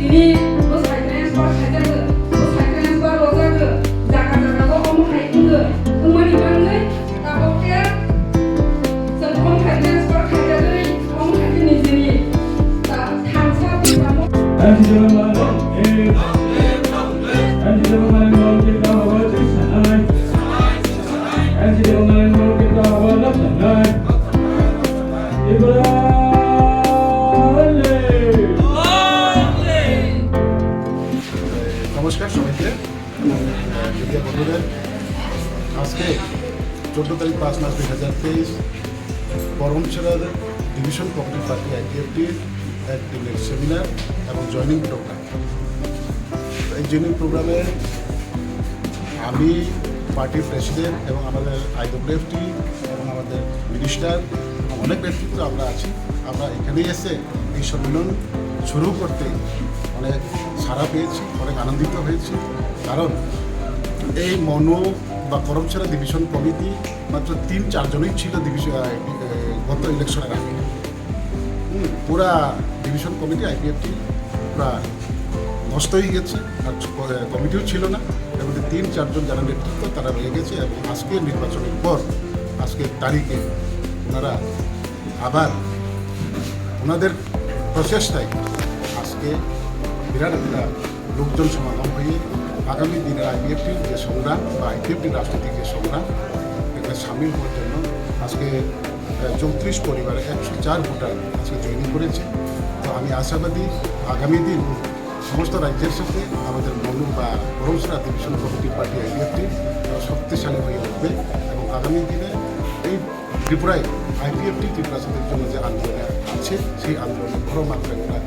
दिनै मोसाग्राया खायजागो मोसाग्राया रजागो जागा जागाबो अमहाय इंगो उमानि बांगै दाबोके जों अमहायग्राया खायजागै अमहायनि निजेनि दा थांसा बिमामो নমস্কার সবাইকে মিডিয়া বন্ধুদের আজকে 14 তারিখ 5 মার্চ 2023 করমছড়ার ডিভিশন কমিটি পার্টি আইপিএফটির এক দিনের সেমিনার এবং জয়নিং প্রোগ্রাম। এই জয়নিং প্রোগ্রামে আমি পার্টির প্রেসিডেন্ট এবং আমাদের আইডব্লিউএফটি এবং আমাদের মিনিস্টার অনেক ব্যক্তিত্ব আমরা আছি। আমরা এখানেই এসে এই সম্মেলন শুরু করতে অনেক সাড়া পেয়েছি, অনেক আনন্দিত হয়েছি। কারণ এই মনো বা করমছড়া ডিভিশন কমিটি মাত্র 3-4 জনই ছিল গত ইলেকশনের আগে। পুরা ডিভিশন কমিটি আইপিএফটি প্রায় নষ্ট হয়ে গেছে, আর কমিটিও ছিল না। এর মধ্যে 3-4 জন যারা নেতৃত্ব তারা রয়ে গেছে এবং আজকের নির্বাচনের পর আজকের তারিখে ওনারা আবার ওনাদের প্রচেষ্টায় আজকে বিরাট একটা লোকজন সমাগম হয়ে আগামী দিনের আইপিএফটির যে সংগ্রাম বা আইপিএফটির রাজনৈতিক যে সংগ্রাম এখানে সামিল হওয়ার জন্য আজকে 34 পরিবারে 104 ভোটার আজকে জয়েনিং করেছে। তো আমি আশাবাদী আগামী দিন সমস্ত রাজ্যের সাথে আমাদের মনু বা করমছড়া ডিভিশন কমিটির পার্টি আইপিএফটি শক্তিশালী হয়ে উঠবে এবং আগামী দিনে এই ত্রিপুরায় আইপিএফটি ত্রিপুরা সাথের জন্য যে আন্দোলন আছে সেই আন্দোলনে বড় মাত্রায় ওরা